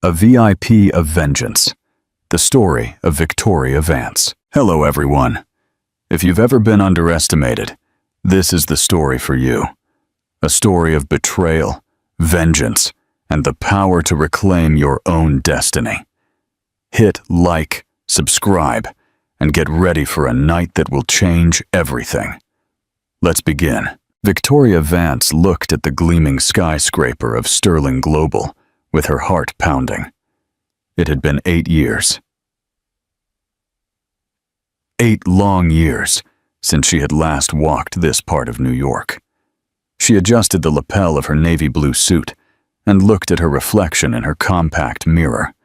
A VIP of Vengeance. The story of Victoria Vance. Hello, everyone. If you've ever been underestimated, this is the story for you. A story of betrayal, vengeance, and the power to reclaim your own destiny. Hit like, subscribe, and get ready for a night that will change everything. Let's begin. Victoria Vance looked at the gleaming skyscraper of Sterling Global, with her heart pounding. It had been 8 years. 8 long years since she had last walked this part of New York. She adjusted the lapel of her navy blue suit and looked at her reflection in her compact mirror.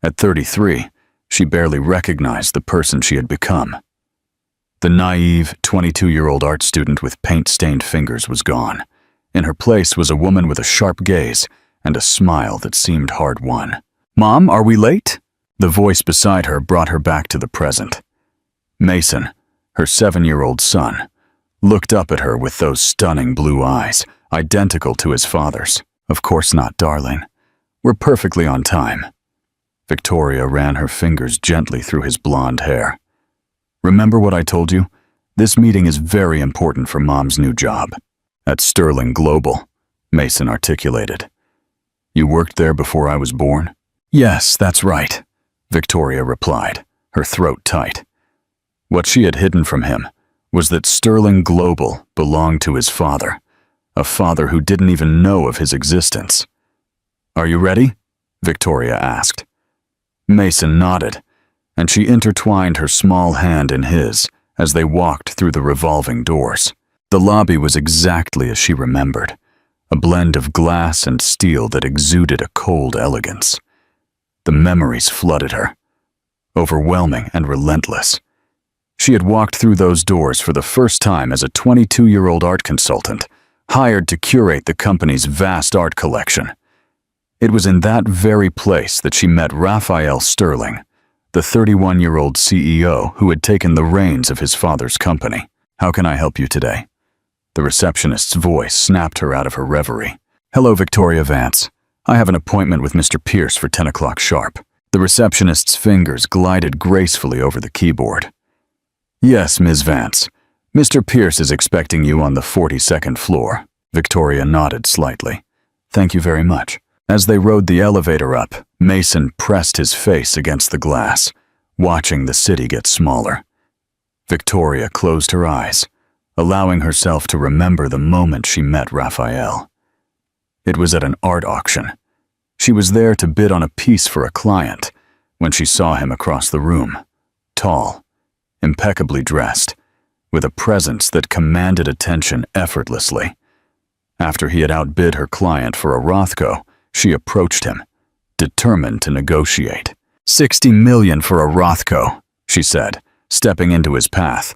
At 33, she barely recognized the person she had become. The naive, 22-year-old art student with paint-stained fingers was gone. In her place was a woman with a sharp gaze and a smile that seemed hard-won. "Mom, are we late?" The voice beside her brought her back to the present. Mason, her 7-year-old son, looked up at her with those stunning blue eyes, identical to his father's. "Of course not, darling. We're perfectly on time." Victoria ran her fingers gently through his blonde hair. "Remember what I told you? This meeting is very important for Mom's new job." "At Sterling Global," Mason articulated. "You worked there before I was born?" "Yes, that's right," Victoria replied, her throat tight. What she had hidden from him was that Sterling Global belonged to his father, a father who didn't even know of his existence. "Are you ready?" Victoria asked. Mason nodded, and she intertwined her small hand in his as they walked through the revolving doors. The lobby was exactly as she remembered, a blend of glass and steel that exuded a cold elegance. The memories flooded her, overwhelming and relentless. She had walked through those doors for the first time as a 22-year-old art consultant, hired to curate the company's vast art collection. It was in that very place that she met Raphael Sterling, the 31-year-old CEO who had taken the reins of his father's company. "How can I help you today?" The receptionist's voice snapped her out of her reverie. "Hello, Victoria Vance. I have an appointment with Mr. Pierce for 10 o'clock sharp." The receptionist's fingers glided gracefully over the keyboard. "Yes, Ms. Vance. Mr. Pierce is expecting you on the 42nd floor." Victoria nodded slightly. "Thank you very much." As they rode the elevator up, Mason pressed his face against the glass, watching the city get smaller. Victoria closed her eyes, allowing herself to remember the moment she met Raphael. It was at an art auction. She was there to bid on a piece for a client when she saw him across the room, tall, impeccably dressed, with a presence that commanded attention effortlessly. After he had outbid her client for a Rothko, she approached him, determined to negotiate. "$60 million for a Rothko," she said, stepping into his path.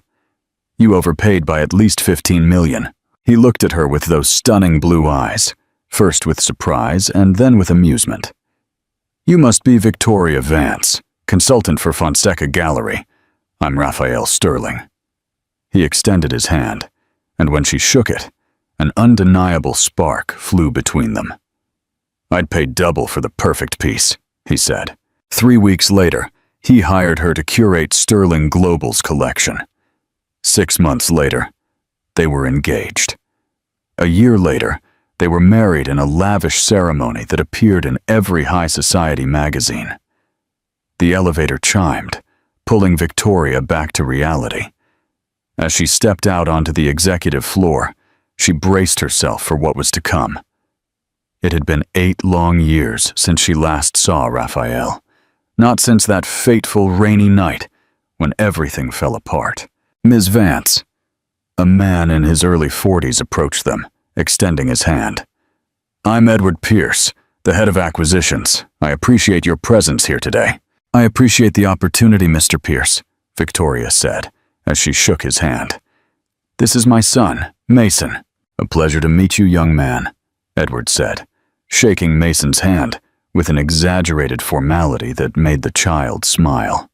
"You overpaid by at least $15 million. He looked at her with those stunning blue eyes, first with surprise and then with amusement. "You must be Victoria Vance, consultant for Fonseca Gallery. I'm Raphael Sterling." He extended his hand, and when she shook it, an undeniable spark flew between them. "I'd pay double for the perfect piece," he said. 3 weeks later, he hired her to curate Sterling Global's collection. 6 months later, they were engaged. A year later, they were married in a lavish ceremony that appeared in every high society magazine. The elevator chimed, pulling Victoria back to reality. As she stepped out onto the executive floor, she braced herself for what was to come. It had been 8 long years since she last saw Raphael, not since that fateful rainy night when everything fell apart. "Ms. Vance." A man in his early 40s approached them, extending his hand. "I'm Edward Pierce, the head of acquisitions. I appreciate your presence here today." "I appreciate the opportunity, Mr. Pierce," Victoria said, as she shook his hand. "This is my son, Mason." "A pleasure to meet you, young man," Edward said, shaking Mason's hand with an exaggerated formality that made the child smile.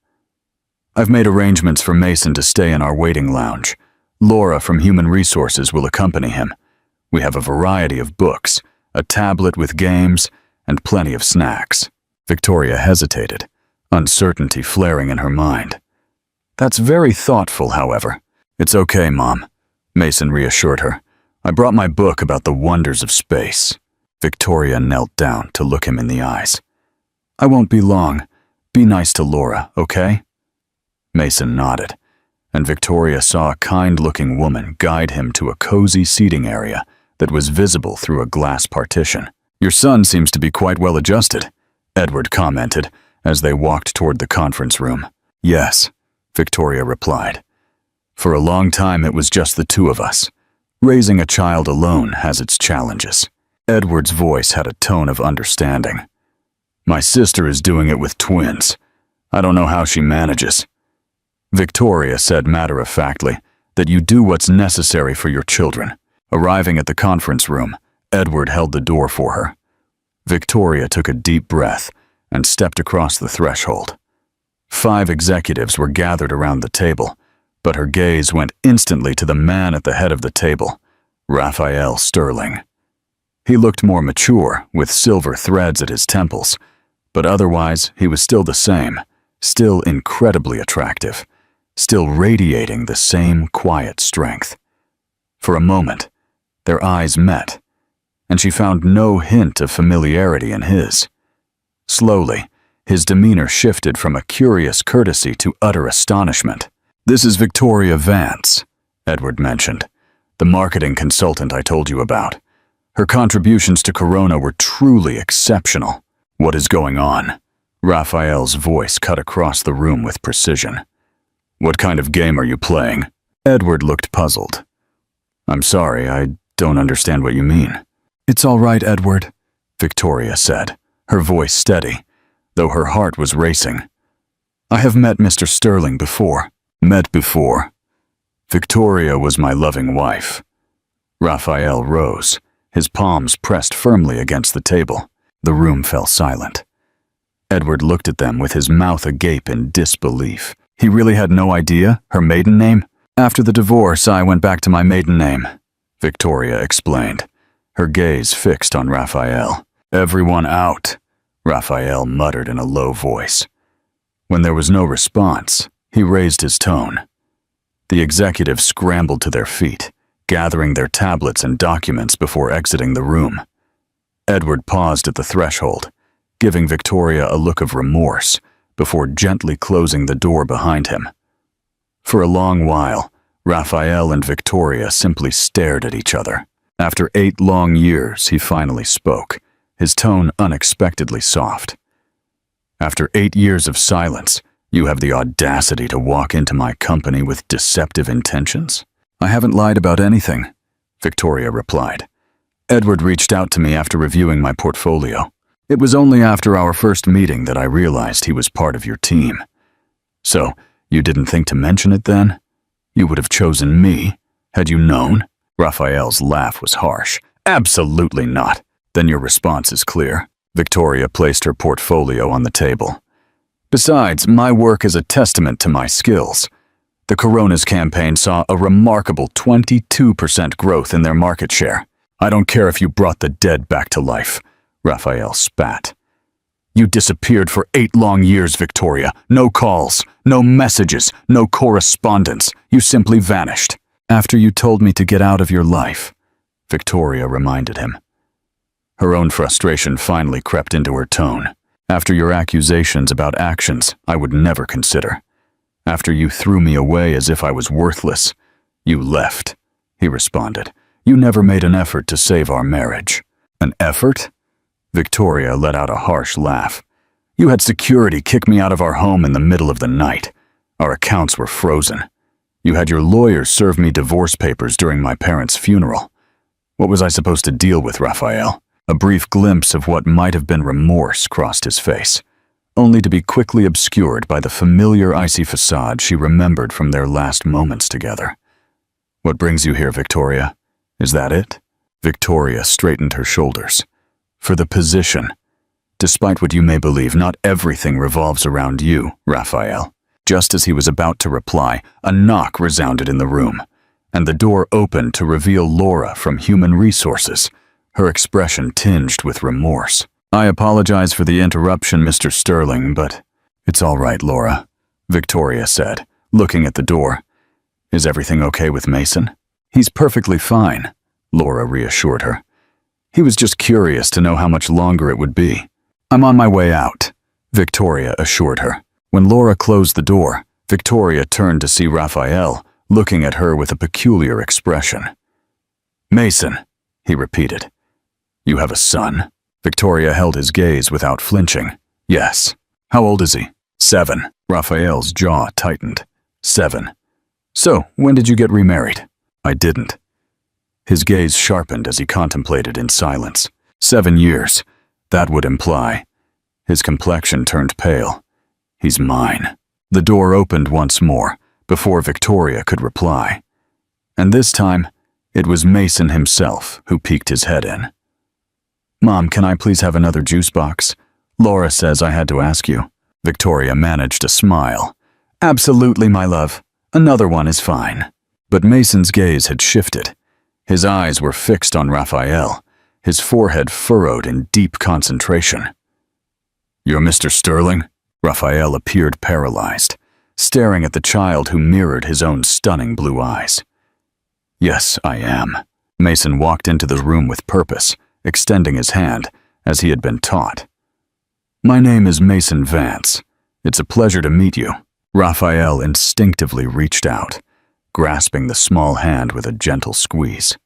"I've made arrangements for Mason to stay in our waiting lounge. Laura from Human Resources will accompany him. We have a variety of books, a tablet with games, and plenty of snacks." Victoria hesitated, uncertainty flaring in her mind. That's very thoughtful, however. It's okay, Mom, Mason reassured her. I brought my book about the wonders of space. Victoria knelt down to look him in the eyes. I won't be long. Be nice to Laura, okay? Mason nodded, and Victoria saw a kind-looking woman guide him to a cozy seating area that was visible through a glass partition. Your son seems to be quite well adjusted, Edward commented as they walked toward the conference room. Yes, Victoria replied. For a long time it was just the two of us. Raising a child alone has its challenges. Edward's voice had a tone of understanding. My sister is doing it with twins. I don't know how she manages. Victoria said matter-of-factly that you do what's necessary for your children. Arriving at the conference room, Edward held the door for her. Victoria took a deep breath and stepped across the threshold. 5 executives were gathered around the table, but her gaze went instantly to the man at the head of the table, Raphael Sterling. He looked more mature, with silver threads at his temples, but otherwise he was still the same, still incredibly attractive, still radiating the same quiet strength. For a moment, their eyes met, and she found no hint of familiarity in his. Slowly, his demeanor shifted from a curious courtesy to utter astonishment. This is Victoria Vance, Edward mentioned, the marketing consultant I told you about. Her contributions to Corona were truly exceptional. What is going on? Raphael's voice cut across the room with precision. What kind of game are you playing? Edward looked puzzled. I'm sorry, I don't understand what you mean. It's all right, Edward, Victoria said, her voice steady, though her heart was racing. I have met Mr. Sterling before. Met before. Victoria was my loving wife. Raphael rose, his palms pressed firmly against the table. The room fell silent. Edward looked at them with his mouth agape in disbelief. He really had no idea her maiden name? After the divorce, I went back to my maiden name, Victoria explained, her gaze fixed on Raphael. Everyone out, Raphael muttered in a low voice. When there was no response, he raised his tone. The executives scrambled to their feet, gathering their tablets and documents before exiting the room. Edward paused at the threshold, giving Victoria a look of remorse before gently closing the door behind him. For a long while, Raphael and Victoria simply stared at each other. After 8 long years, he finally spoke, his tone unexpectedly soft. After 8 years of silence, you have the audacity to walk into my company with deceptive intentions? I haven't lied about anything, Victoria replied. Edward reached out to me after reviewing my portfolio. It was only after our first meeting that I realized he was part of your team. So, you didn't think to mention it then? You would have chosen me, had you known? Raphael's laugh was harsh. Absolutely not. Then your response is clear. Victoria placed her portfolio on the table. Besides, my work is a testament to my skills. The Coronas campaign saw a remarkable 22% growth in their market share. I don't care if you brought the dead back to life, Raphael spat. You disappeared for 8 long years, Victoria. No calls, no messages, no correspondence. You simply vanished. After you told me to get out of your life, Victoria reminded him. Her own frustration finally crept into her tone. After your accusations about actions I would never consider. After you threw me away as if I was worthless, you left, he responded. You never made an effort to save our marriage. An effort? Victoria let out a harsh laugh. You had security kick me out of our home in the middle of the night. Our accounts were frozen. You had your lawyers serve me divorce papers during my parents' funeral. What was I supposed to deal with, Raphael? A brief glimpse of what might have been remorse crossed his face, only to be quickly obscured by the familiar icy facade she remembered from their last moments together. What brings you here, Victoria? Is that it? Victoria straightened her shoulders. For the position. Despite what you may believe, not everything revolves around you, Raphael. Just as he was about to reply, a knock resounded in the room, and the door opened to reveal Laura from Human Resources, her expression tinged with remorse. I apologize for the interruption, Mr. Sterling, but it's all right, Laura, Victoria said, looking at the door. Is everything okay with Mason? He's perfectly fine, Laura reassured her. He was just curious to know how much longer it would be. I'm on my way out, Victoria assured her. When Laura closed the door, Victoria turned to see Raphael, looking at her with a peculiar expression. Mason, he repeated. You have a son? Victoria held his gaze without flinching. Yes. How old is he? 7. Raphael's jaw tightened. 7. So, when did you get remarried? I didn't. His gaze sharpened as he contemplated in silence. 7 years. That would imply. His complexion turned pale. He's mine. The door opened once more, before Victoria could reply. And this time, it was Mason himself who peeked his head in. Mom, can I please have another juice box? Laura says I had to ask you. Victoria managed a smile. Absolutely, my love. Another one is fine. But Mason's gaze had shifted. His eyes were fixed on Raphael, his forehead furrowed in deep concentration. You're Mr. Sterling? Raphael appeared paralyzed, staring at the child who mirrored his own stunning blue eyes. Yes, I am. Mason walked into the room with purpose, extending his hand, as he had been taught. My name is Mason Vance. It's a pleasure to meet you. Raphael instinctively reached out, grasping the small hand with a gentle squeeze.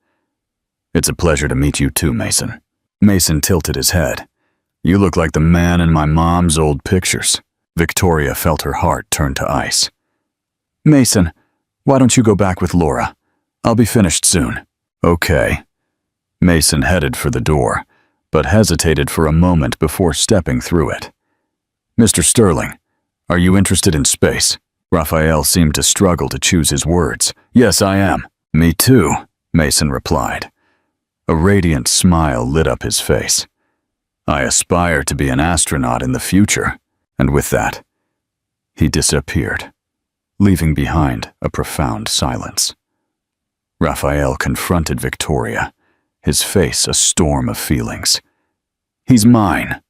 It's a pleasure to meet you too, Mason. Mason tilted his head. You look like the man in my mom's old pictures. Victoria felt her heart turn to ice. Mason, why don't you go back with Laura? I'll be finished soon. Okay. Mason headed for the door, but hesitated for a moment before stepping through it. Mr. Sterling, are you interested in space? Raphael seemed to struggle to choose his words. Yes, I am. Me too, Mason replied. A radiant smile lit up his face. I aspire to be an astronaut in the future, and with that, he disappeared, leaving behind a profound silence. Raphael confronted Victoria, his face a storm of feelings. He's mine.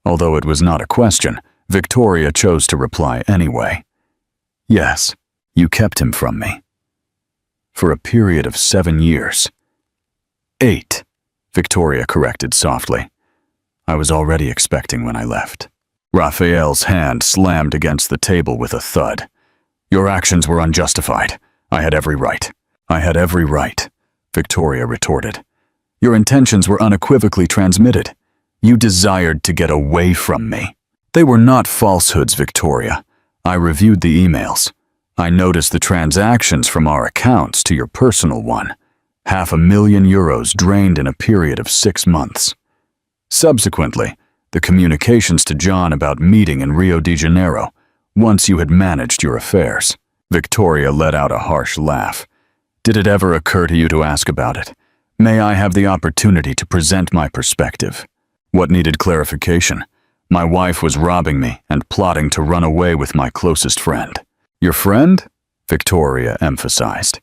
Although it was not a question, Victoria chose to reply anyway. Yes, you kept him from me. For a period of 7 years. 8, Victoria corrected softly. I was already expecting when I left. Raphael's hand slammed against the table with a thud. Your actions were unjustified. I had every right. I had every right, Victoria retorted. Your intentions were unequivocally transmitted. You desired to get away from me. They were not falsehoods, Victoria. I reviewed the emails. I noticed the transactions from our accounts to your personal one. €500,000 drained in a period of 6 months. Subsequently, the communications to John about meeting in Rio de Janeiro, once you had managed your affairs. Victoria let out a harsh laugh. Did it ever occur to you to ask about it? May I have the opportunity to present my perspective? What needed clarification? My wife was robbing me and plotting to run away with my closest friend. Your friend? Victoria emphasized.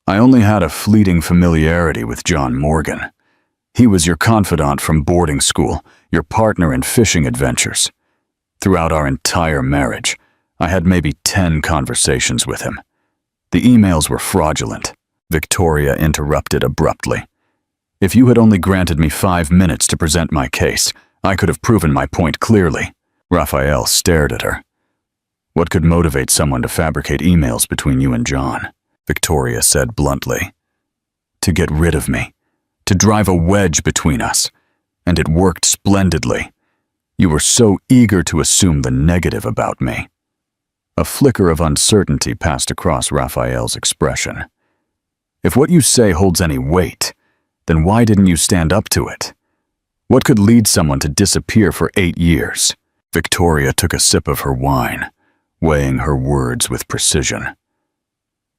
I only had a fleeting familiarity with John Morgan. He was your confidant from boarding school, your partner in fishing adventures. Throughout our entire marriage, I had maybe 10 conversations with him. The emails were fraudulent. Victoria interrupted abruptly. If you had only granted me 5 minutes to present my case, I could have proven my point clearly. Raphael stared at her. What could motivate someone to fabricate emails between you and John? Victoria said bluntly. To get rid of me. To drive a wedge between us. And it worked splendidly. You were so eager to assume the negative about me. A flicker of uncertainty passed across Raphael's expression. If what you say holds any weight, then why didn't you stand up to it? What could lead someone to disappear for 8 years? Victoria took a sip of her wine, weighing her words with precision.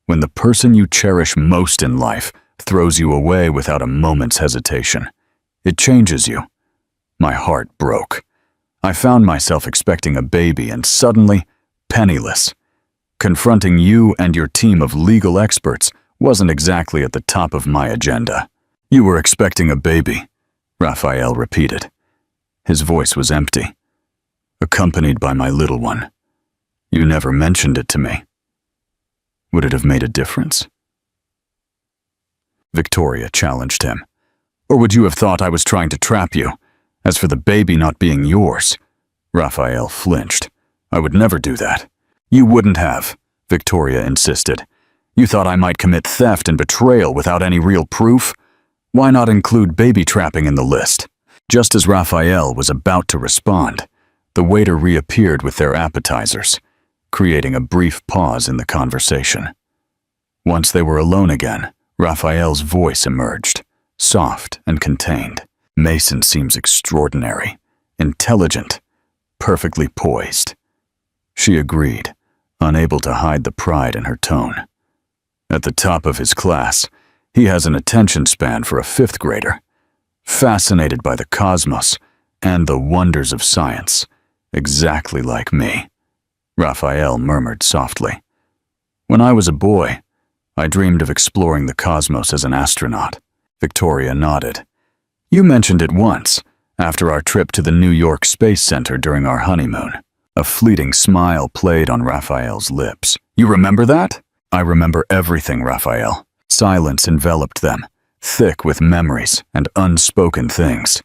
When the person you cherish most in life throws you away without a moment's hesitation, it changes you. My heart broke. I found myself expecting a baby and suddenly, penniless. Confronting you and your team of legal experts wasn't exactly at the top of my agenda. You were expecting a baby, Raphael repeated. His voice was empty. Accompanied by my little one. You never mentioned it to me. Would it have made a difference? Victoria challenged him. Or would you have thought I was trying to trap you? As for the baby not being yours, Raphael flinched. I would never do that. You wouldn't have, Victoria insisted. You thought I might commit theft and betrayal without any real proof? Why not include baby trapping in the list? Just as Raphael was about to respond, the waiter reappeared with their appetizers, creating a brief pause in the conversation. Once they were alone again, Raphael's voice emerged, soft and contained. Mason seems extraordinary, intelligent, perfectly poised. She agreed, unable to hide the pride in her tone. At the top of his class, he has an attention span for a fifth grader, fascinated by the cosmos and the wonders of science, exactly like me, Raphael murmured softly. When I was a boy, I dreamed of exploring the cosmos as an astronaut. Victoria nodded. You mentioned it once, after our trip to the New York Space Center during our honeymoon. A fleeting smile played on Raphael's lips. You remember that? I remember everything, Raphael. Silence enveloped them, thick with memories and unspoken things.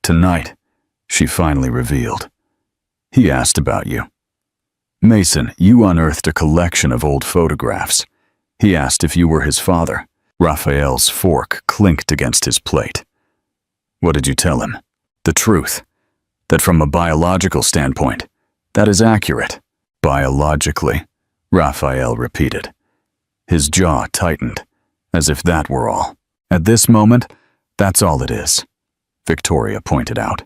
Tonight, she finally revealed. He asked about you. Mason, you unearthed a collection of old photographs. He asked if you were his father. Raphael's fork clinked against his plate. What did you tell him? The truth. That from a biological standpoint, that is accurate. Biologically, Raphael repeated. His jaw tightened, as if that were all. At this moment, that's all it is, Victoria pointed out.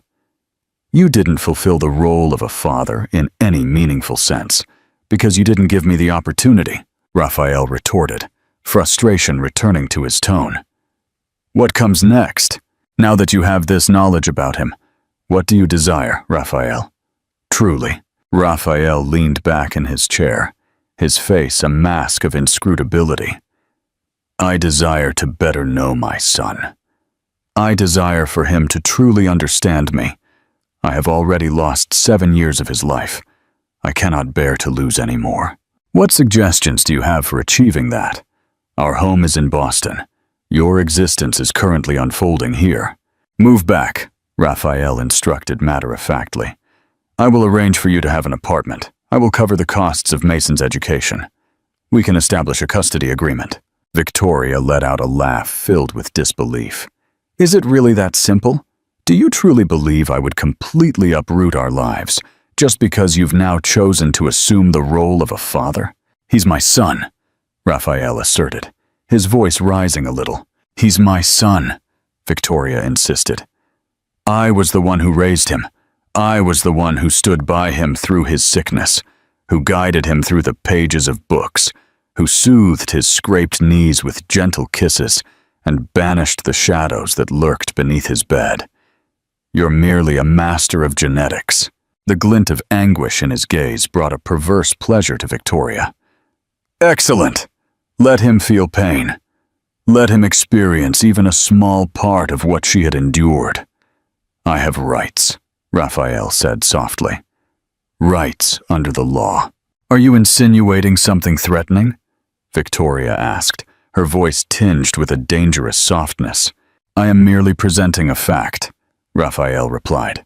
You didn't fulfill the role of a father in any meaningful sense, because you didn't give me the opportunity, Raphael retorted, frustration returning to his tone. What comes next? Now that you have this knowledge about him, what do you desire, Raphael? Truly, Raphael leaned back in his chair, his face a mask of inscrutability. I desire to better know my son. I desire for him to truly understand me. I have already lost 7 years of his life. I cannot bear to lose any more. What suggestions do you have for achieving that? Our home is in Boston. Your existence is currently unfolding here. Move back, Raphael instructed matter-of-factly. I will arrange for you to have an apartment. I will cover the costs of Mason's education. We can establish a custody agreement. Victoria let out a laugh filled with disbelief. Is it really that simple? Do you truly believe I would completely uproot our lives just because you've now chosen to assume the role of a father? He's my son, Raphael asserted, his voice rising a little. He's my son, Victoria insisted. I was the one who raised him. I was the one who stood by him through his sickness, who guided him through the pages of books, who soothed his scraped knees with gentle kisses and banished the shadows that lurked beneath his bed. You're merely a master of genetics. The glint of anguish in his gaze brought a perverse pleasure to Victoria. Excellent. Let him feel pain. Let him experience even a small part of what she had endured. I have rights, Raphael said softly. Rights under the law. Are you insinuating something threatening? Victoria asked, her voice tinged with a dangerous softness. I am merely presenting a fact, Raphael replied.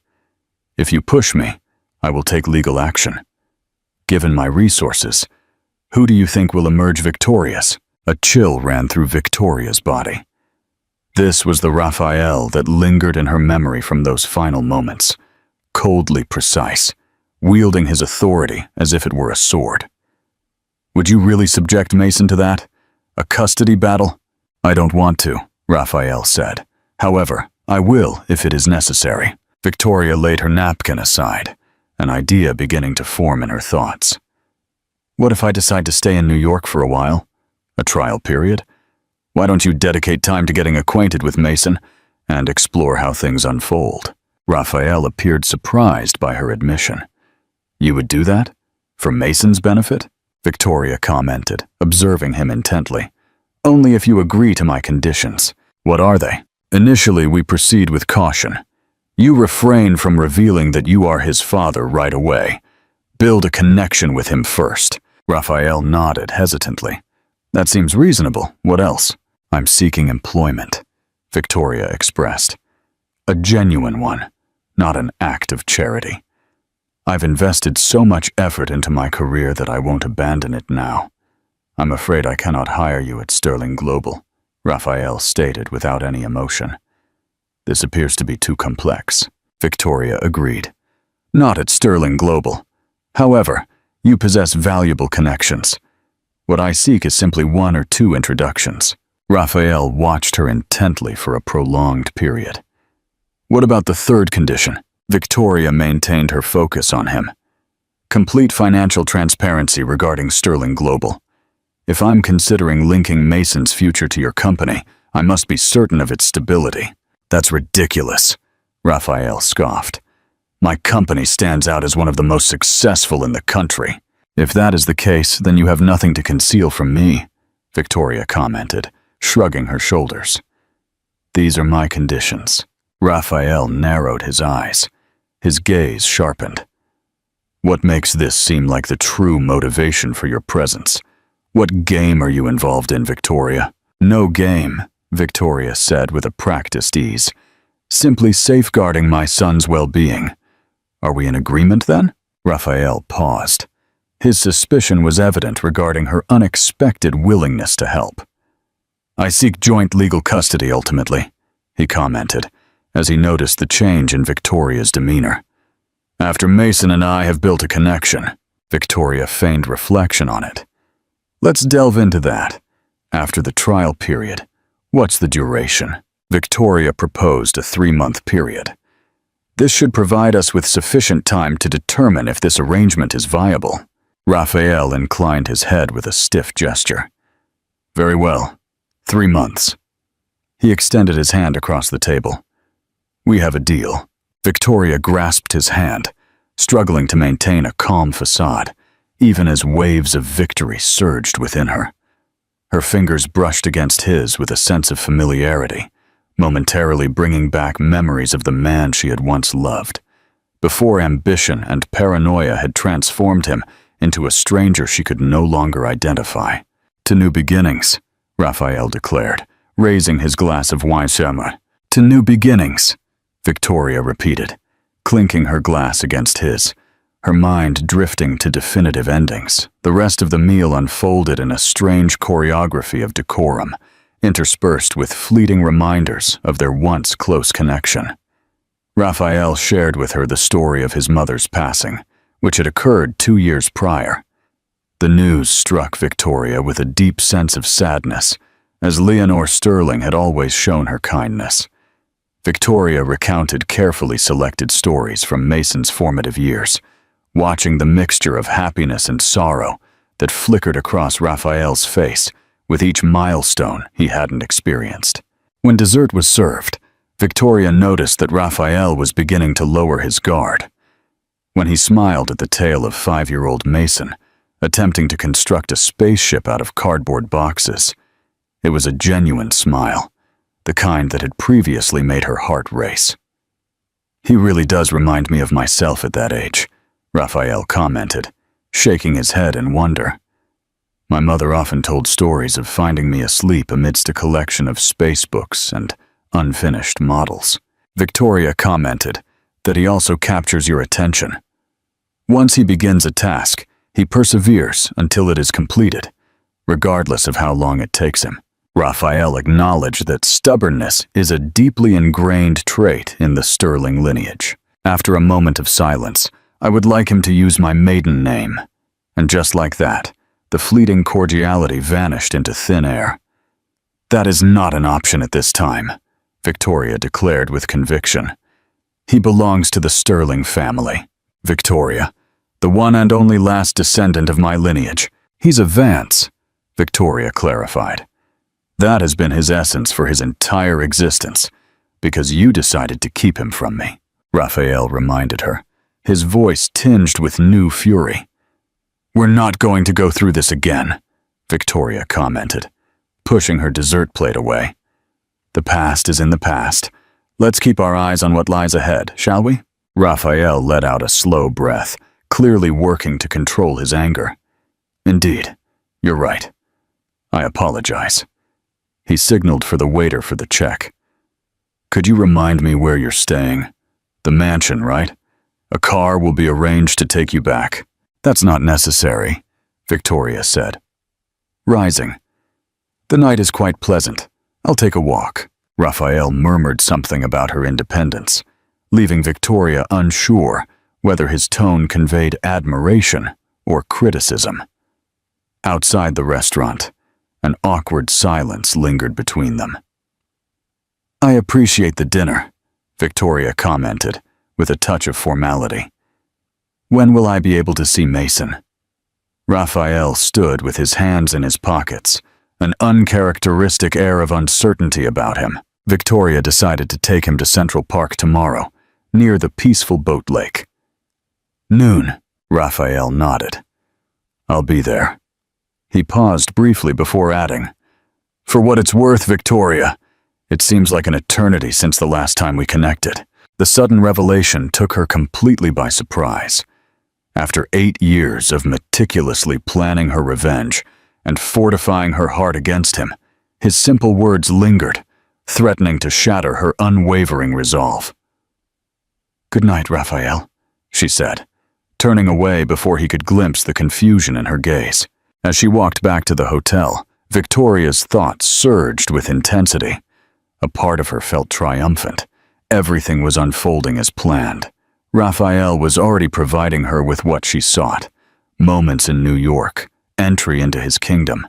If you push me, I will take legal action. Given my resources, who do you think will emerge victorious? A chill ran through Victoria's body. This was the Raphael that lingered in her memory from those final moments, coldly precise, wielding his authority as if it were a sword. Would you really subject Mason to that? A custody battle? I don't want to, Raphael said. However, I will if it is necessary. Victoria laid her napkin aside, an idea beginning to form in her thoughts. What if I decide to stay in New York for a while? A trial period? Why don't you dedicate time to getting acquainted with Mason and explore how things unfold? Raphael appeared surprised by her admission. You would do that? For Mason's benefit? Victoria commented, observing him intently. Only if you agree to my conditions. What are they? Initially, we proceed with caution. You refrain from revealing that you are his father right away. Build a connection with him first. Raphael nodded hesitantly. That seems reasonable. What else? I'm seeking employment, Victoria expressed. A genuine one, not an act of charity. I've invested so much effort into my career that I won't abandon it now. I'm afraid I cannot hire you at Sterling Global, Raphael stated without any emotion. This appears to be too complex, Victoria agreed. Not at Sterling Global. However, you possess valuable connections. What I seek is simply 1 or 2 introductions. Raphael watched her intently for a prolonged period. What about the third condition? Victoria maintained her focus on him. Complete financial transparency regarding Sterling Global. If I'm considering linking Mason's future to your company, I must be certain of its stability. That's ridiculous, Raphael scoffed. My company stands out as one of the most successful in the country. If that is the case, then you have nothing to conceal from me, Victoria commented, shrugging her shoulders. These are my conditions. Raphael narrowed his eyes. His gaze sharpened. What makes this seem like the true motivation for your presence? What game are you involved in, Victoria? No game, Victoria said with a practiced ease. Simply safeguarding my son's well-being. Are we in agreement then? Raphael paused. His suspicion was evident regarding her unexpected willingness to help. I seek joint legal custody ultimately, he commented, as he noticed the change in Victoria's demeanor. After Mason and I have built a connection, Victoria feigned reflection on it. Let's delve into that. After the trial period, what's the duration? Victoria proposed a 3-month period. This should provide us with sufficient time to determine if this arrangement is viable. Raphael inclined his head with a stiff gesture. Very well. 3 months. He extended his hand across the table. We have a deal. Victoria grasped his hand, struggling to maintain a calm facade, even as waves of victory surged within her. Her fingers brushed against his with a sense of familiarity, momentarily bringing back memories of the man she had once loved, before ambition and paranoia had transformed him into a stranger she could no longer identify. To new beginnings, Raphael declared, raising his glass of wine. To new beginnings, Victoria repeated, clinking her glass against his, her mind drifting to definitive endings. The rest of the meal unfolded in a strange choreography of decorum, interspersed with fleeting reminders of their once close connection. Raphael shared with her the story of his mother's passing, which had occurred 2 years prior. The news struck Victoria with a deep sense of sadness, as Leonore Sterling had always shown her kindness. Victoria recounted carefully selected stories from Mason's formative years, watching the mixture of happiness and sorrow that flickered across Raphael's face with each milestone he hadn't experienced. When dessert was served, Victoria noticed that Raphael was beginning to lower his guard. When he smiled at the tale of 5-year-old Mason, attempting to construct a spaceship out of cardboard boxes, it was a genuine smile, the kind that had previously made her heart race. He really does remind me of myself at that age, Raphael commented, shaking his head in wonder. My mother often told stories of finding me asleep amidst a collection of space books and unfinished models. Victoria commented that he also captures your attention. Once he begins a task, he perseveres until it is completed, regardless of how long it takes him. Raphael acknowledged that stubbornness is a deeply ingrained trait in the Sterling lineage. After a moment of silence, I would like him to use my maiden name. And just like that, the fleeting cordiality vanished into thin air. That is not an option at this time, Victoria declared with conviction. He belongs to the Sterling family. Victoria, the one and only last descendant of my lineage. He's a Vance, Victoria clarified. That has been his essence for his entire existence, because you decided to keep him from me, Raphael reminded her, his voice tinged with new fury. We're not going to go through this again, Victoria commented, pushing her dessert plate away. The past is in the past. Let's keep our eyes on what lies ahead, shall we? Raphael let out a slow breath, clearly working to control his anger. Indeed, you're right. I apologize. He signaled for the waiter for the check. Could you remind me where you're staying? The mansion, right? A car will be arranged to take you back. That's not necessary, Victoria said, rising. The night is quite pleasant. I'll take a walk. Raphael murmured something about her independence, leaving Victoria unsure whether his tone conveyed admiration or criticism. Outside the restaurant, an awkward silence lingered between them. I appreciate the dinner, Victoria commented, with a touch of formality. When will I be able to see Mason? Raphael stood with his hands in his pockets, an uncharacteristic air of uncertainty about him. Victoria decided to take him to Central Park tomorrow, near the peaceful boat lake. Noon, Raphael nodded. I'll be there. He paused briefly before adding, For what it's worth, Victoria, it seems like an eternity since the last time we connected. The sudden revelation took her completely by surprise. After 8 years of meticulously planning her revenge and fortifying her heart against him, his simple words lingered, threatening to shatter her unwavering resolve. Good night, Raphael, she said, turning away before he could glimpse the confusion in her gaze. As she walked back to the hotel, Victoria's thoughts surged with intensity. A part of her felt triumphant. Everything was unfolding as planned. Raphael was already providing her with what she sought: moments in New York, entry into his kingdom,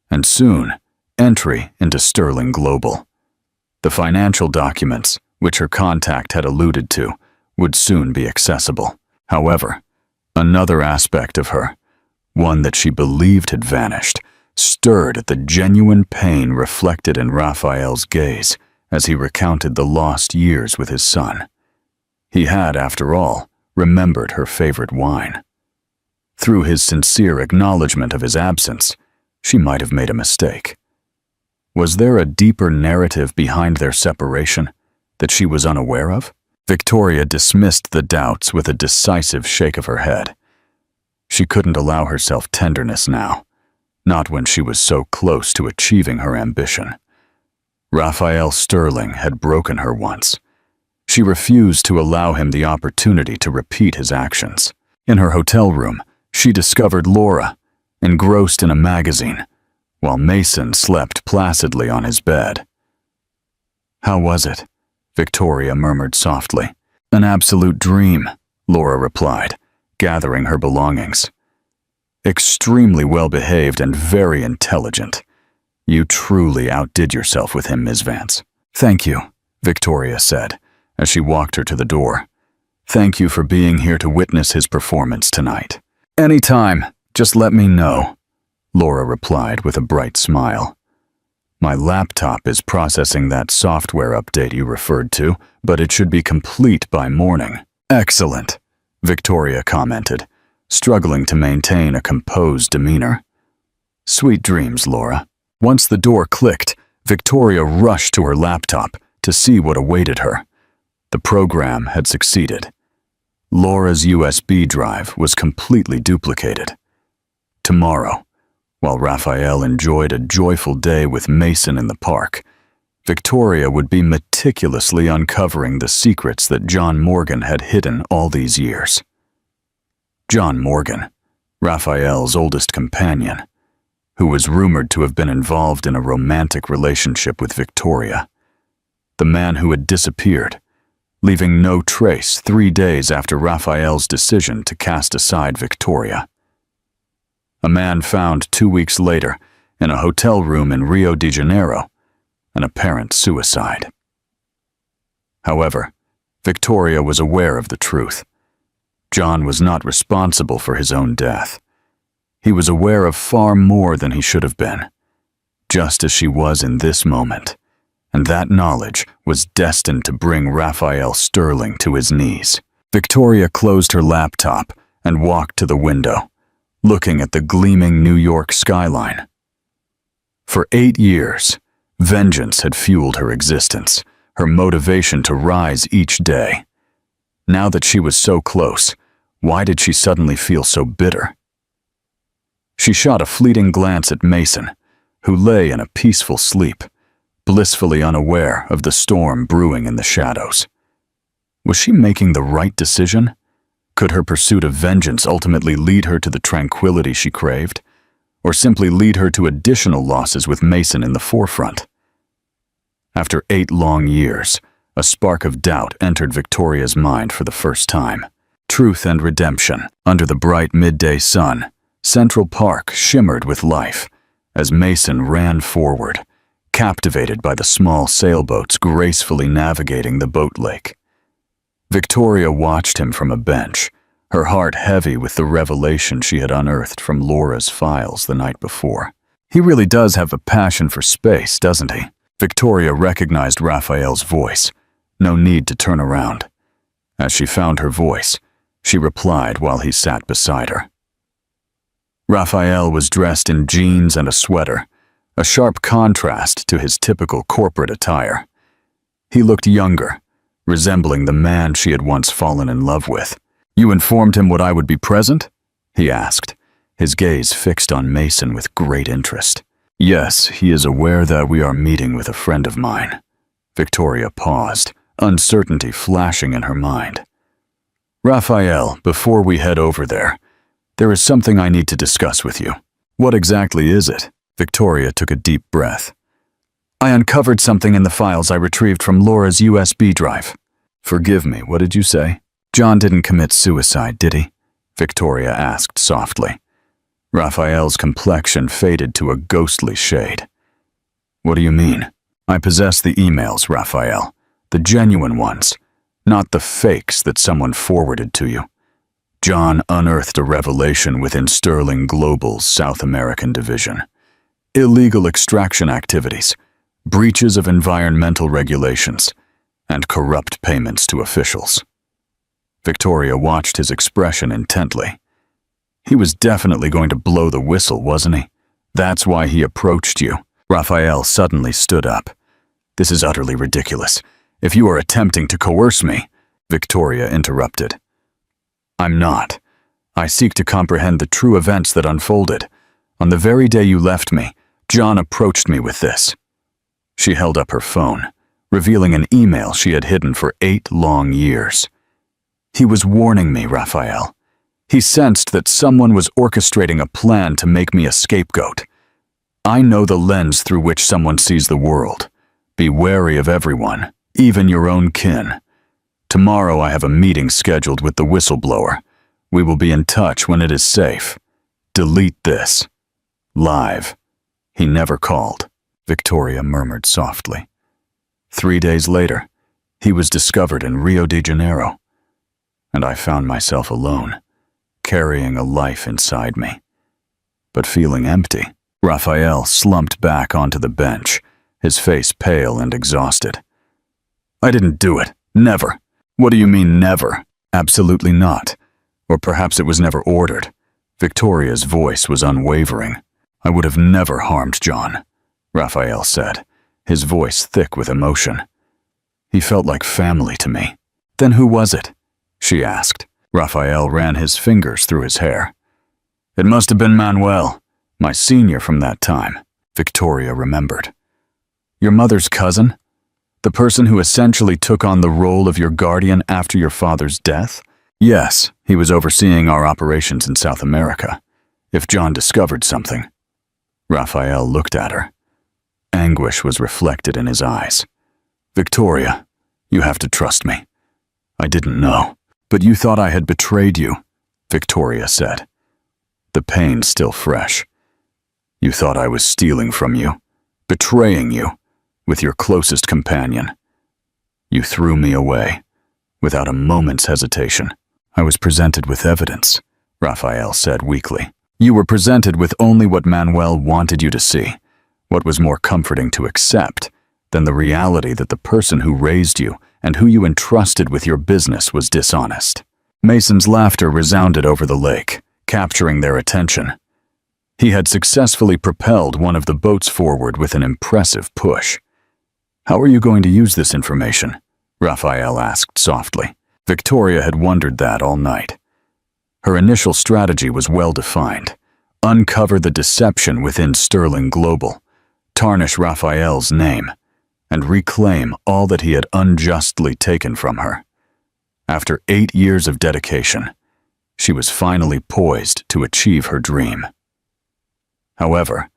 and soon, entry into Sterling Global. The financial documents, which her contact had alluded to, would soon be accessible. However, another aspect of her, one that she believed had vanished, stirred at the genuine pain reflected in Raphael's gaze as he recounted the lost years with his son. He had, after all, remembered her favorite wine. Through his sincere acknowledgement of his absence, she might have made a mistake. Was there a deeper narrative behind their separation that she was unaware of? Victoria dismissed the doubts with a decisive shake of her head. She couldn't allow herself tenderness now, not when she was so close to achieving her ambition. Raphael Sterling had broken her once. She refused to allow him the opportunity to repeat his actions. In her hotel room, she discovered Laura, engrossed in a magazine, while Mason slept placidly on his bed. How was it? Victoria murmured softly. An absolute dream, Laura replied, gathering her belongings. Extremely well-behaved and very intelligent. You truly outdid yourself with him, Ms. Vance. Thank you, Victoria said, as she walked her to the door. Thank you for being here to witness his performance tonight. Anytime, just let me know, Laura replied with a bright smile. My laptop is processing that software update you referred to, but it should be complete by morning. Excellent, Victoria commented, struggling to maintain a composed demeanor. Sweet dreams, Laura. Once the door clicked, Victoria rushed to her laptop to see what awaited her. The program had succeeded. Laura's USB drive was completely duplicated. Tomorrow, while Raphael enjoyed a joyful day with Mason in the park, Victoria would be meticulously uncovering the secrets that John Morgan had hidden all these years. John Morgan, Raphael's oldest companion, who was rumored to have been involved in a romantic relationship with Victoria. The man who had disappeared, leaving no trace 3 days after Raphael's decision to cast aside Victoria. A man found 2 weeks later in a hotel room in Rio de Janeiro, an apparent suicide. However, Victoria was aware of the truth. John was not responsible for his own death. He was aware of far more than he should have been, just as she was in this moment, and that knowledge was destined to bring Raphael Sterling to his knees. Victoria closed her laptop and walked to the window, looking at the gleaming New York skyline. For 8 years, vengeance had fueled her existence, her motivation to rise each day. Now that she was so close, why did she suddenly feel so bitter? She shot a fleeting glance at Mason, who lay in a peaceful sleep, blissfully unaware of the storm brewing in the shadows. Was she making the right decision? Could her pursuit of vengeance ultimately lead her to the tranquility she craved, or simply lead her to additional losses with Mason in the forefront? After 8 long years, a spark of doubt entered Victoria's mind for the first time. Truth and redemption. Under the bright midday sun, Central Park shimmered with life as Mason ran forward, captivated by the small sailboats gracefully navigating the boat lake. Victoria watched him from a bench, her heart heavy with the revelation she had unearthed from Laura's files the night before. He really does have a passion for space, doesn't he? Victoria recognized Raphael's voice. No need to turn around. As she found her voice, she replied while he sat beside her. Raphael was dressed in jeans and a sweater, a sharp contrast to his typical corporate attire. He looked younger, resembling the man she had once fallen in love with. "You informed him what I would be present?" he asked, his gaze fixed on Mason with great interest. "Yes, he is aware that we are meeting with a friend of mine." Victoria paused, uncertainty flashing in her mind. "Raphael, before we head over there is something I need to discuss with you." "What exactly is it?" Victoria took a deep breath. "I uncovered something in the files I retrieved from Laura's USB drive." "Forgive me, what did you say?" "John didn't commit suicide, did he?" Victoria asked softly. Raphael's complexion faded to a ghostly shade. "What do you mean?" "I possess the emails, Raphael. The genuine ones, not the fakes that someone forwarded to you. John unearthed a revelation within Sterling Global's South American division. Illegal extraction activities, breaches of environmental regulations, and corrupt payments to officials." Victoria watched his expression intently. He was definitely going to blow the whistle, wasn't he? "That's why he approached you." Raphael suddenly stood up. "This is utterly ridiculous. If you are attempting to coerce me," Victoria interrupted. "I'm not. I seek to comprehend the true events that unfolded. On the very day you left me, John approached me with this." She held up her phone, revealing an email she had hidden for 8 long years. "He was warning me, Raphael. He sensed that someone was orchestrating a plan to make me a scapegoat. I know the lens through which someone sees the world. Be wary of everyone, even your own kin. Tomorrow I have a meeting scheduled with the whistleblower. We will be in touch when it is safe. Delete this. Live. He never called," Victoria murmured softly. 3 days later, he was discovered in Rio de Janeiro, and I found myself alone, carrying a life inside me, but feeling empty. Raphael slumped back onto the bench, his face pale and exhausted. "I didn't do it. Never." "What do you mean, never?" "Absolutely not. Or perhaps it was never ordered." Victoria's voice was unwavering. "I would have never harmed John," Raphael said, his voice thick with emotion. "He felt like family to me." "Then who was it?" she asked. Raphael ran his fingers through his hair. "It must have been Manuel, my senior from that time," Victoria remembered. "Your mother's cousin? The person who essentially took on the role of your guardian after your father's death?" "Yes, he was overseeing our operations in South America. If John discovered something." Raphael looked at her. Anguish was reflected in his eyes. "Victoria, you have to trust me. I didn't know." "But you thought I had betrayed you," Victoria said, the pain still fresh. "You thought I was stealing from you, betraying you, with your closest companion. You threw me away, without a moment's hesitation." "I was presented with evidence," Raphael said weakly. "You were presented with only what Manuel wanted you to see, what was more comforting to accept than the reality that the person who raised you and who you entrusted with your business was dishonest." Mason's laughter resounded over the lake, capturing their attention. He had successfully propelled one of the boats forward with an impressive push. How are you going to use this information? Raphael asked softly. Victoria had wondered that all night. Her initial strategy was well-defined. Uncover the deception within Sterling Global, tarnish Raphael's name, and reclaim all that he had unjustly taken from her. After 8 years of dedication, she was finally poised to achieve her dream. However,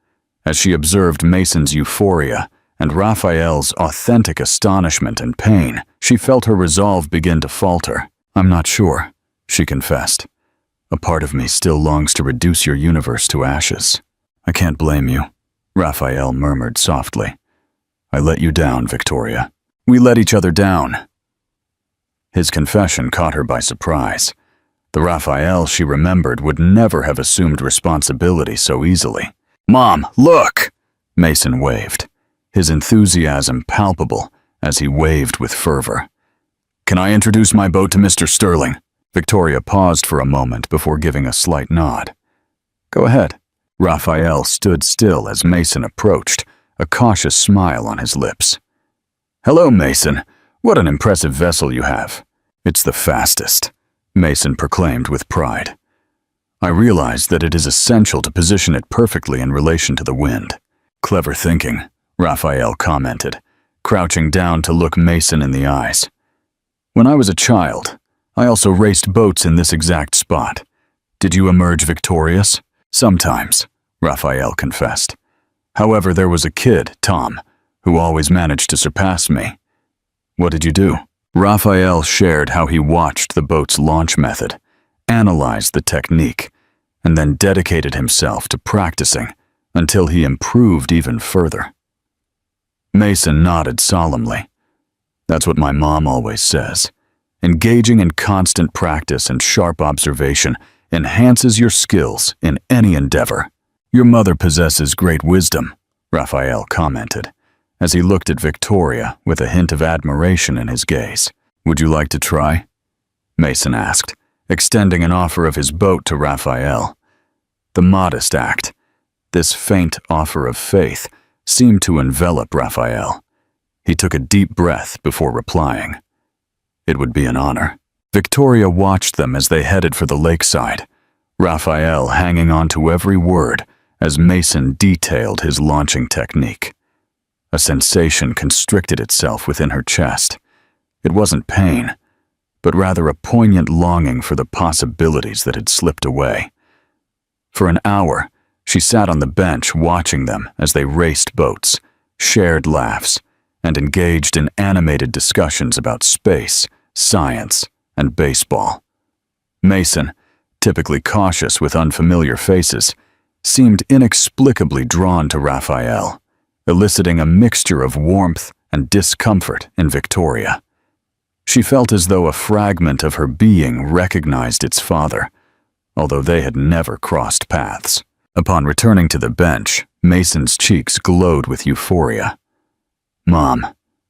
as she observed Mason's euphoria and Raphael's authentic astonishment and pain, she felt her resolve begin to falter. I'm not sure, she confessed. A part of me still longs to reduce your universe to ashes. I can't blame you, Raphael murmured softly. I let you down, Victoria. We let each other down. His confession caught her by surprise. The Raphael she remembered would never have assumed responsibility so easily. Mom, look! Mason waved, his enthusiasm palpable as he waved with fervor. Can I introduce my boat to Mr. Sterling? Victoria paused for a moment before giving a slight nod. Go ahead. Raphael stood still as Mason approached, a cautious smile on his lips. Hello, Mason. What an impressive vessel you have. It's the fastest, Mason proclaimed with pride. I realize that it is essential to position it perfectly in relation to the wind. Clever thinking, Raphael commented, crouching down to look Mason in the eyes. When I was a child, I also raced boats in this exact spot. Did you emerge victorious? Sometimes, Raphael confessed. However, there was a kid, Tom, who always managed to surpass me. What did you do? Raphael shared how he watched the boat's launch method, analyzed the technique, and then dedicated himself to practicing until he improved even further. Mason nodded solemnly. That's what my mom always says. Engaging in constant practice and sharp observation enhances your skills in any endeavor. Your mother possesses great wisdom, Raphael commented, as he looked at Victoria with a hint of admiration in his gaze. Would you like to try? Mason asked, extending an offer of his boat to Raphael. The modest act, this faint offer of faith, seemed to envelop Raphael. He took a deep breath before replying. It would be an honor. Victoria watched them as they headed for the lakeside, Raphael hanging on to every word as Mason detailed his launching technique. A sensation constricted itself within her chest. It wasn't pain, but rather a poignant longing for the possibilities that had slipped away. For an hour, she sat on the bench watching them as they raced boats, shared laughs, and engaged in animated discussions about space, science, and baseball. Mason, typically cautious with unfamiliar faces, seemed inexplicably drawn to Raphael, eliciting a mixture of warmth and discomfort in Victoria. She felt as though a fragment of her being recognized its father, although they had never crossed paths. Upon returning to the bench, Mason's cheeks glowed with euphoria. Mom,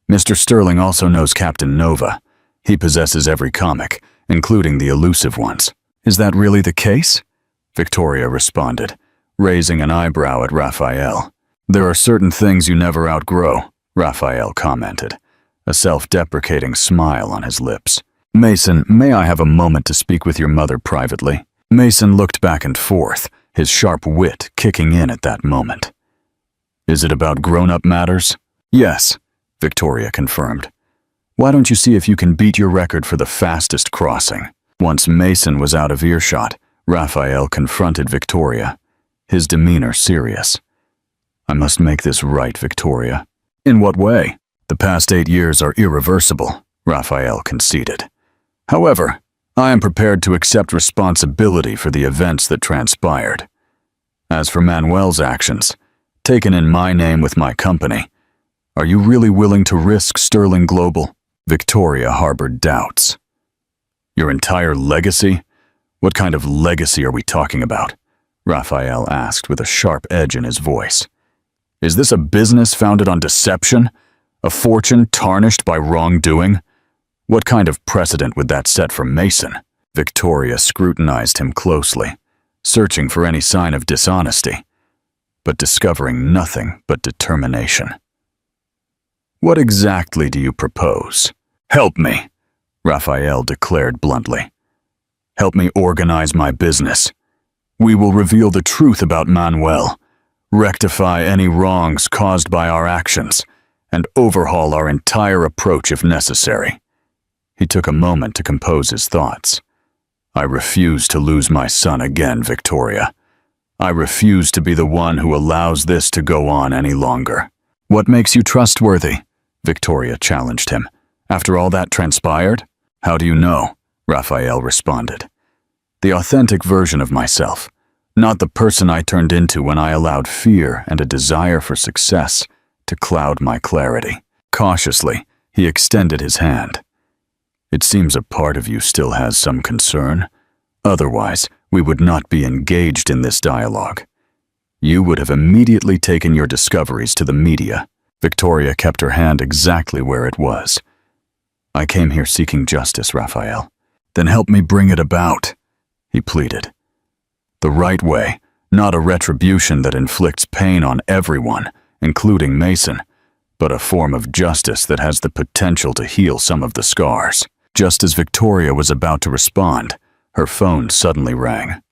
Mr. Sterling also knows Captain Nova. He possesses every comic, including the elusive ones. Is that really the case? Victoria responded, raising an eyebrow at Raphael. There are certain things you never outgrow, Raphael commented, a self-deprecating smile on his lips. Mason, may I have a moment to speak with your mother privately? Mason looked back and forth, his sharp wit kicking in at that moment. Is it about grown-up matters? Yes, Victoria confirmed. Why don't you see if you can beat your record for the fastest crossing? Once Mason was out of earshot, Raphael confronted Victoria, his demeanor serious. I must make this right, Victoria. In what way? The past 8 years are irreversible, Raphael conceded. However, I am prepared to accept responsibility for the events that transpired. As for Manuel's actions, taken in my name with my company, are you really willing to risk Sterling Global? Victoria harbored doubts. Your entire legacy? What kind of legacy are we talking about? Raphael asked with a sharp edge in his voice. Is this a business founded on deception? A fortune tarnished by wrongdoing? What kind of precedent would that set for Mason? Victoria scrutinized him closely, searching for any sign of dishonesty, but discovering nothing but determination. What exactly do you propose? Help me, Raphael declared bluntly. Help me organize my business. We will reveal the truth about Manuel, rectify any wrongs caused by our actions, and overhaul our entire approach if necessary. He took a moment to compose his thoughts. I refuse to lose my son again, Victoria. I refuse to be the one who allows this to go on any longer. What makes you trustworthy? Victoria challenged him. After all that transpired? How do you know? Raphael responded. The authentic version of myself, not the person I turned into when I allowed fear and a desire for success to cloud my clarity. Cautiously, he extended his hand. It seems a part of you still has some concern. Otherwise, we would not be engaged in this dialogue. You would have immediately taken your discoveries to the media. Victoria kept her hand exactly where it was. I came here seeking justice, Raphael. Then help me bring it about, he pleaded. The right way, not a retribution that inflicts pain on everyone, including Mason, but a form of justice that has the potential to heal some of the scars. Just as Victoria was about to respond, her phone suddenly rang.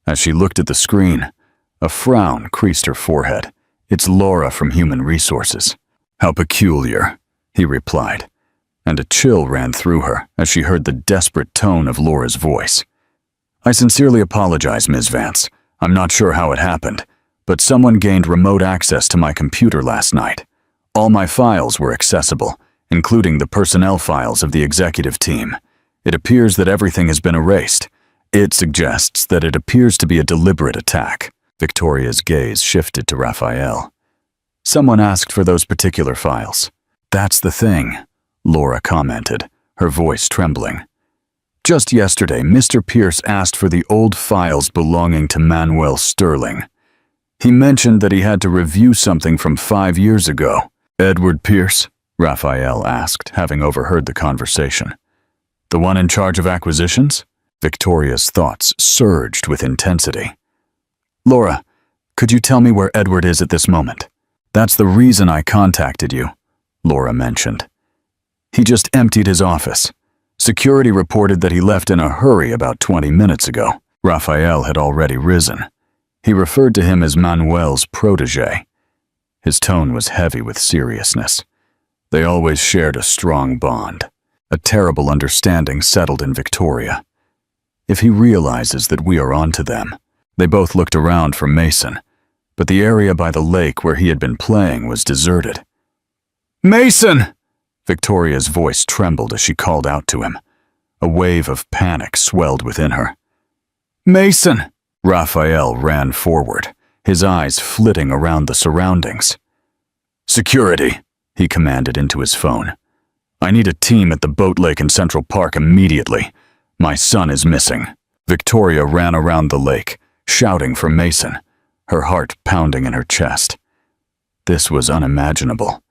As she looked at the screen, a frown creased her forehead. It's Laura from Human Resources. How peculiar, he replied, and a chill ran through her as she heard the desperate tone of Laura's voice. I sincerely apologize, Ms. Vance. I'm not sure how it happened, but someone gained remote access to my computer last night. All my files were accessible, including the personnel files of the executive team. It appears that everything has been erased. It suggests that it appears to be a deliberate attack. Victoria's gaze shifted to Raphael. Someone asked for those particular files. That's the thing, Laura commented, her voice trembling. Just yesterday, Mr. Pierce asked for the old files belonging to Manuel Sterling. He mentioned that he had to review something from 5 years ago. Edward Pierce? Raphael asked, having overheard the conversation. The one in charge of acquisitions? Victoria's thoughts surged with intensity. Laura, could you tell me where Edward is at this moment? That's the reason I contacted you, Laura mentioned. He just emptied his office. Security reported that he left in a hurry about 20 minutes ago. Raphael had already risen. He referred to him as Manuel's protégé. His tone was heavy with seriousness. They always shared a strong bond. A terrible understanding settled in Victoria. If he realizes that we are onto them. They both looked around for Mason, but the area by the lake where he had been playing was deserted. Mason! Victoria's voice trembled as she called out to him. A wave of panic swelled within her. Mason! Raphael ran forward, his eyes flitting around the surroundings. Security, he commanded into his phone. I need a team at the boat lake in Central Park immediately. My son is missing. Victoria ran around the lake, shouting for Mason, her heart pounding in her chest. This was unimaginable.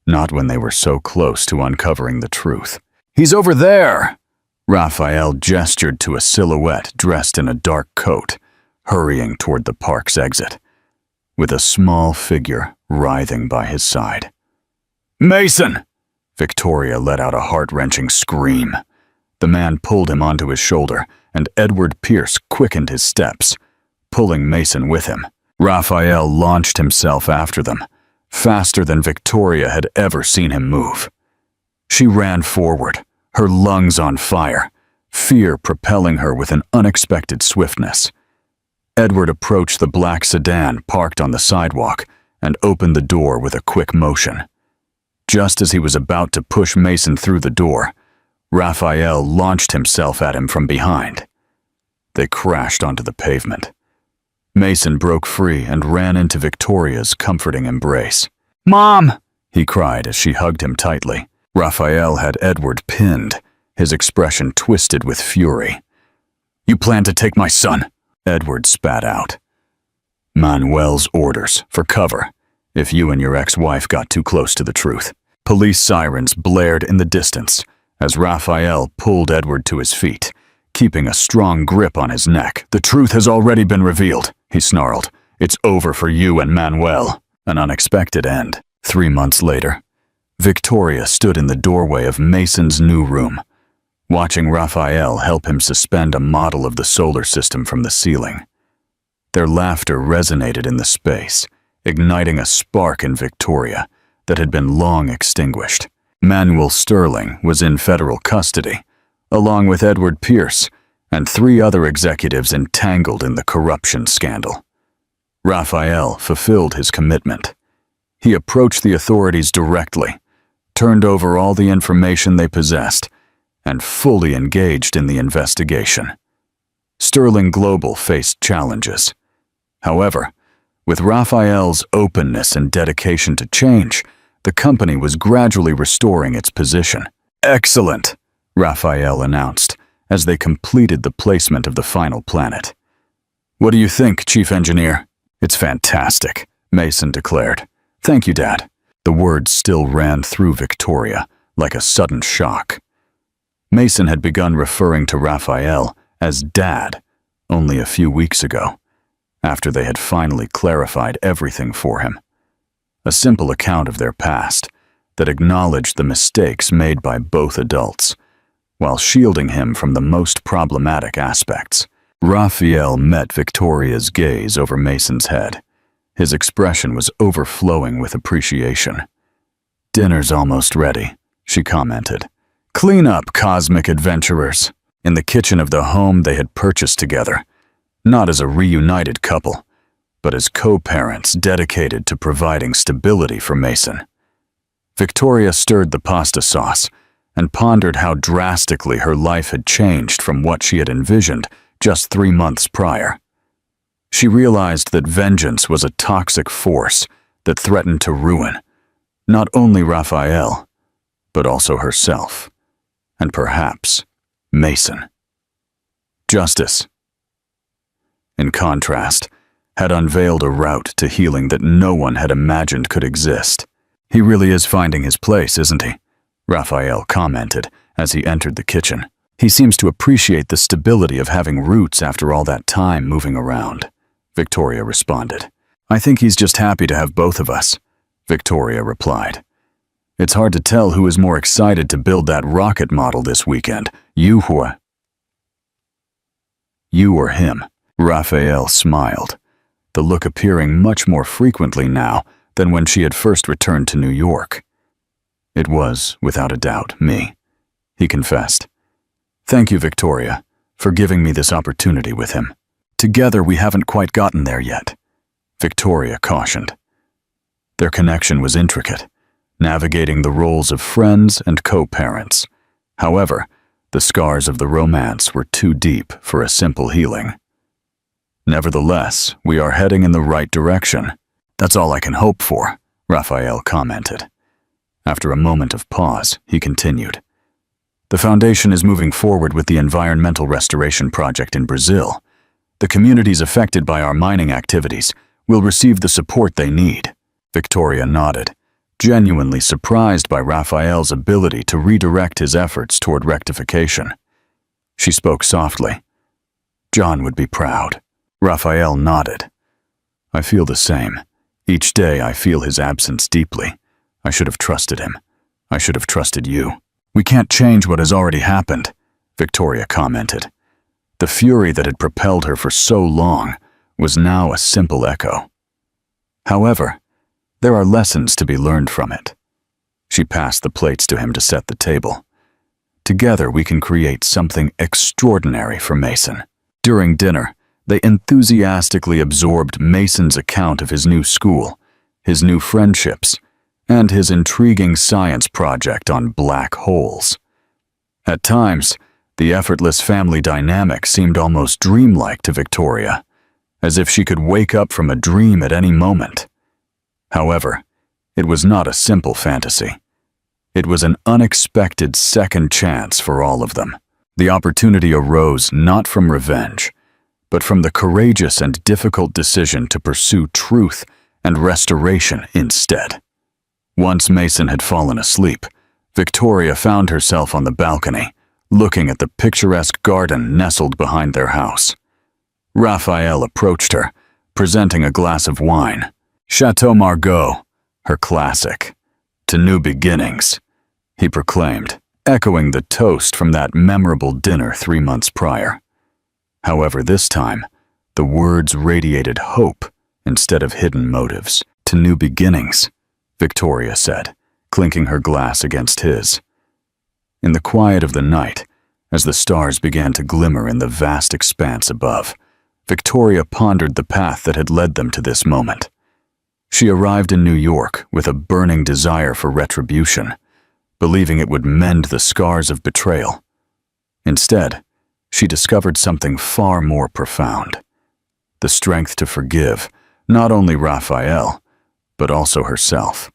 Not when they were so close to uncovering the truth. He's over there! Raphael gestured to a silhouette dressed in a dark coat, hurrying toward the park's exit, with a small figure writhing by his side. Mason! Victoria let out a heart-wrenching scream. The man pulled him onto his shoulder, and Edward Pierce quickened his steps, pulling Mason with him. Raphael launched himself after them, faster than Victoria had ever seen him move. She ran forward, her lungs on fire, fear propelling her with an unexpected swiftness. Edward approached the black sedan parked on the sidewalk and opened the door with a quick motion. Just as he was about to push Mason through the door, Raphael launched himself at him from behind. They crashed onto the pavement. Mason broke free and ran into Victoria's comforting embrace. Mom! He cried as she hugged him tightly. Raphael had Edward pinned, his expression twisted with fury. You plan to take my son? Edward spat out. Manuel's orders, for cover, if you and your ex-wife got too close to the truth. Police sirens blared in the distance as Raphael pulled Edward to his feet, keeping a strong grip on his neck. The truth has already been revealed, he snarled. It's over for you and Manuel. An unexpected end. 3 months later, Victoria stood in the doorway of Mason's new room, watching Raphael help him suspend a model of the solar system from the ceiling. Their laughter resonated in the space, igniting a spark in Victoria that had been long extinguished. Manuel Sterling was in federal custody, along with Edward Pierce and 3 other executives entangled in the corruption scandal. Raphael fulfilled his commitment. He approached the authorities directly, turned over all the information they possessed, and fully engaged in the investigation. Sterling Global faced challenges. However, with Raphael's openness and dedication to change, the company was gradually restoring its position. "Excellent," Raphael announced as they completed the placement of the final planet. "What do you think, Chief Engineer?" "It's fantastic," Mason declared. "Thank you, Dad." The words still ran through Victoria like a sudden shock. Mason had begun referring to Raphael as Dad only a few weeks ago, after they had finally clarified everything for him. A simple account of their past that acknowledged the mistakes made by both adults, while shielding him from the most problematic aspects. Raphael met Victoria's gaze over Mason's head. His expression was overflowing with appreciation. "Dinner's almost ready," she commented. "Clean up, cosmic adventurers." In the kitchen of the home they had purchased together, not as a reunited couple, but as co-parents dedicated to providing stability for Mason. Victoria stirred the pasta sauce and pondered how drastically her life had changed from what she had envisioned just 3 months prior. She realized that vengeance was a toxic force that threatened to ruin not only Raphael, but also herself, and perhaps Mason. Justice, in contrast, had unveiled a route to healing that no one had imagined could exist. "He really is finding his place, isn't he?" Raphael commented as he entered the kitchen. "He seems to appreciate the stability of having roots after all that time moving around," Victoria responded. "I think he's just happy to have both of us," Victoria replied. "It's hard to tell who is more excited to build that rocket model this weekend, you or him." Raphael smiled, the look appearing much more frequently now than when she had first returned to New York. "It was, without a doubt, me," he confessed. "Thank you, Victoria, for giving me this opportunity with him. Together we haven't quite gotten there yet," Victoria cautioned. Their connection was intricate, navigating the roles of friends and co-parents. However, the scars of the romance were too deep for a simple healing. "Nevertheless, we are heading in the right direction. That's all I can hope for," Raphael commented. After a moment of pause, he continued. "The Foundation is moving forward with the environmental restoration project in Brazil. The communities affected by our mining activities will receive the support they need." Victoria nodded, genuinely surprised by Raphael's ability to redirect his efforts toward rectification. She spoke softly. "John would be proud." Raphael nodded. "I feel the same. Each day I feel his absence deeply. I should have trusted him. I should have trusted you." "We can't change what has already happened," Victoria commented. The fury that had propelled her for so long was now a simple echo. However, there are lessons to be learned from it. She passed the plates to him to set the table. "Together we can create something extraordinary for Mason." During dinner, they enthusiastically absorbed Mason's account of his new school, his new friendships, and his intriguing science project on black holes. At times, the effortless family dynamic seemed almost dreamlike to Victoria, as if she could wake up from a dream at any moment. However, it was not a simple fantasy. It was an unexpected second chance for all of them. The opportunity arose not from revenge, but from the courageous and difficult decision to pursue truth and restoration instead. Once Mason had fallen asleep, Victoria found herself on the balcony, looking at the picturesque garden nestled behind their house. Raphael approached her, presenting a glass of wine, Chateau Margaux, her classic, to new beginnings," he proclaimed, echoing the toast from that memorable dinner 3 months prior. However, this time, the words radiated hope instead of hidden motives. "To new beginnings," Victoria said, clinking her glass against his. In the quiet of the night, as the stars began to glimmer in the vast expanse above, Victoria pondered the path that had led them to this moment. She arrived in New York with a burning desire for retribution, believing it would mend the scars of betrayal. Instead, she discovered something far more profound: the strength to forgive not only Raphael, but also herself.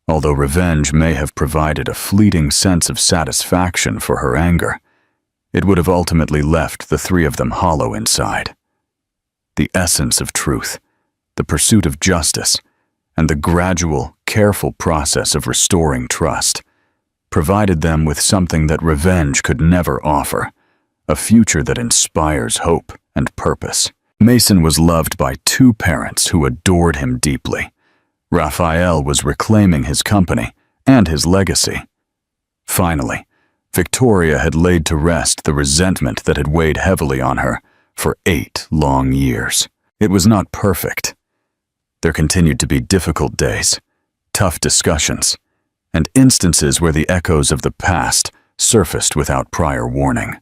Although revenge may have provided a fleeting sense of satisfaction for her anger, it would have ultimately left the three of them hollow inside. The essence of truth, the pursuit of justice, and the gradual, careful process of restoring trust provided them with something that revenge could never offer: a future that inspires hope and purpose. Mason was loved by 2 parents who adored him deeply. Raphael was reclaiming his company and his legacy. Finally, Victoria had laid to rest the resentment that had weighed heavily on her for 8 long years. It was not perfect. There continued to be difficult days, tough discussions, and instances where the echoes of the past surfaced without prior warning.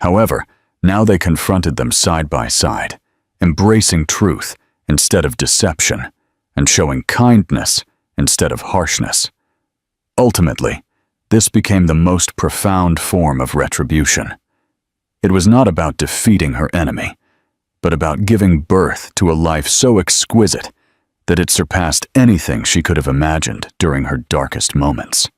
However, now they confronted them side by side, embracing truth instead of deception, and showing kindness instead of harshness. Ultimately, this became the most profound form of retribution. It was not about defeating her enemy, but about giving birth to a life so exquisite that it surpassed anything she could have imagined during her darkest moments.